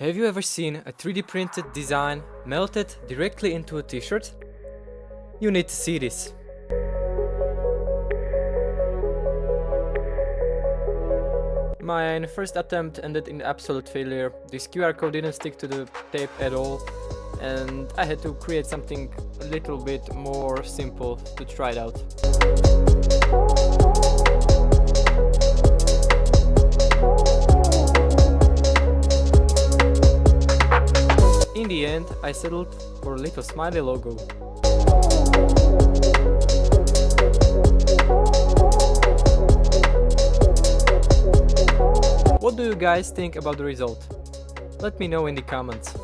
Have you ever seen a 3D printed design melted directly into a t-shirt? You need to see this. My first attempt ended in absolute failure. This QR code didn't stick to the tape at all, and I had to create something a little bit more simple to try it out. In the end, I settled for a little smiley logo. What do you guys think about the result? Let me know in the comments.